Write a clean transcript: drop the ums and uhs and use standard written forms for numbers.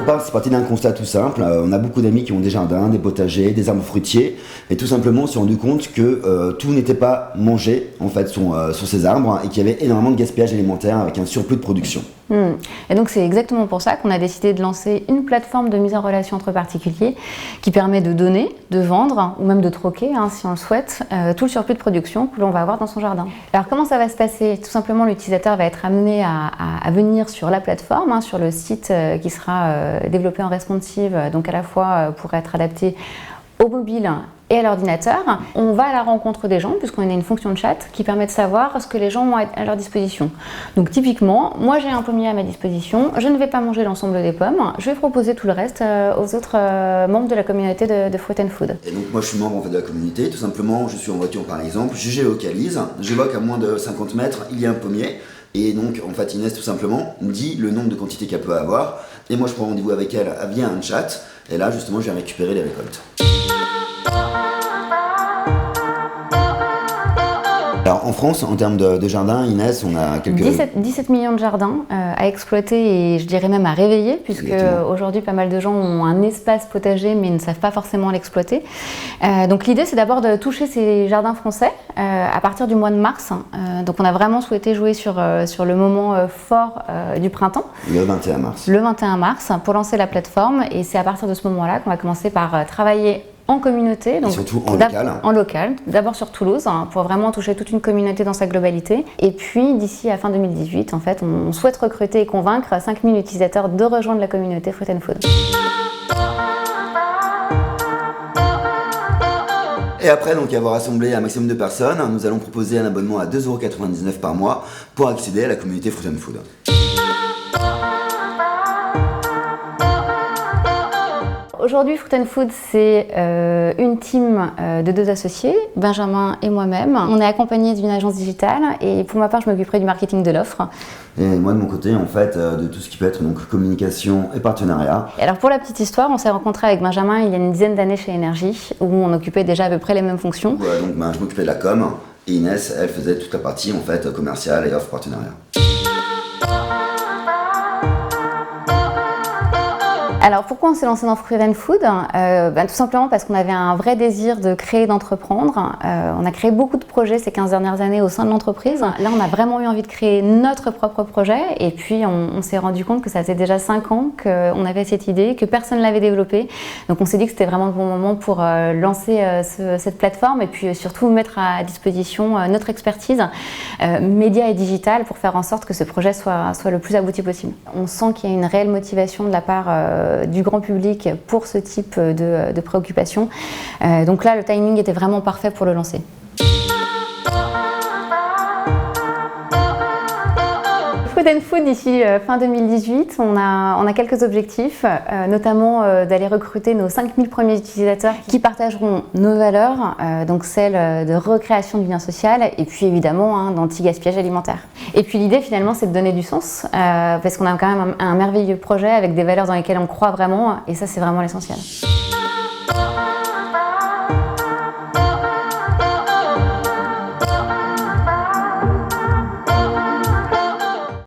départ, c'est parti d'un constat tout simple. On a beaucoup d'amis qui ont des jardins, des potagers, des arbres fruitiers, et tout simplement on s'est rendu compte que tout n'était pas mangé en fait sur ces arbres et qu'il y avait énormément de gaspillage alimentaire avec un surplus de production. Et donc c'est exactement pour ça qu'on a décidé de lancer une plateforme de mise en relation entre particuliers qui permet de donner, de vendre ou même de troquer, si on le souhaite, tout le surplus de production que l'on va avoir dans son jardin. Alors comment ça va se passer? Tout simplement, l'utilisateur va être amené à venir sur la plateforme, sur le site qui sera développé en responsive, donc à la fois pour être adapté au mobile et à l'ordinateur. On va à la rencontre des gens puisqu'on a une fonction de chat qui permet de savoir ce que les gens ont à leur disposition. Donc typiquement, moi j'ai un pommier à ma disposition, je ne vais pas manger l'ensemble des pommes, je vais proposer tout le reste aux autres membres de la communauté de Fruit and Food. Et donc moi je suis membre en fait, de la communauté, tout simplement je suis en voiture par exemple, je géolocalise, je vois qu'à moins de 50 mètres il y a un pommier. Et donc, en fait, Inès, tout simplement, me dit le nombre de quantités qu'elle peut avoir. Et moi, je prends rendez-vous avec elle via un chat. Et là, justement, je vais récupérer les récoltes. Alors, en France, en termes de jardins, Inès, on a quelques... 17 millions de jardins à exploiter et je dirais même à réveiller, puisque aujourd'hui, pas mal de gens ont un espace potager, mais ne savent pas forcément l'exploiter. Donc, l'idée, c'est d'abord de toucher ces jardins français à partir du mois de mars. Donc, on a vraiment souhaité jouer sur le moment fort du printemps. Le 21 mars. Le 21 mars, pour lancer la plateforme. Et c'est à partir de ce moment-là qu'on va commencer par travailler en communauté, donc et surtout en local. En local, d'abord sur Toulouse, pour vraiment toucher toute une communauté dans sa globalité. Et puis, d'ici à fin 2018, en fait, on souhaite recruter et convaincre 5000 utilisateurs de rejoindre la communauté Fruit and Food. Et après donc avoir rassemblé un maximum de personnes, nous allons proposer un abonnement à 2,99 € par mois pour accéder à la communauté Fruit and Food. Aujourd'hui, Fruit and Food, c'est une team de 2 associés, Benjamin et moi-même. On est accompagné d'une agence digitale et pour ma part, je m'occuperai du marketing de l'offre. Et moi, de mon côté, en fait, de tout ce qui peut être donc communication et partenariat. Et alors, pour la petite histoire, on s'est rencontrés avec Benjamin il y a une dizaine d'années chez Énergie, où on occupait déjà à peu près les mêmes fonctions. Voilà, donc je m'occupais de la com et Inès, elle faisait toute la partie en fait commerciale et offre partenariat. Alors pourquoi on s'est lancé dans Fruit and Food? Tout simplement parce qu'on avait un vrai désir de créer, d'entreprendre. On a créé beaucoup de projets ces 15 dernières années au sein de l'entreprise. Là, on a vraiment eu envie de créer notre propre projet et puis on s'est rendu compte que ça faisait déjà 5 ans qu'on avait cette idée, que personne ne l'avait développée. Donc on s'est dit que c'était vraiment le bon moment pour lancer cette plateforme et puis surtout mettre à disposition notre expertise média et digital pour faire en sorte que ce projet soit le plus abouti possible. On sent qu'il y a une réelle motivation de la part du grand public pour ce type de préoccupation. Donc là, le timing était vraiment parfait pour le lancer. Fruit and Food, d'ici fin 2018, on a quelques objectifs, notamment d'aller recruter nos 5000 premiers utilisateurs qui partageront nos valeurs, donc celles de recréation du lien social et puis évidemment d'anti-gaspillage alimentaire. Et puis l'idée finalement c'est de donner du sens, parce qu'on a quand même un merveilleux projet avec des valeurs dans lesquelles on croit vraiment et ça c'est vraiment l'essentiel.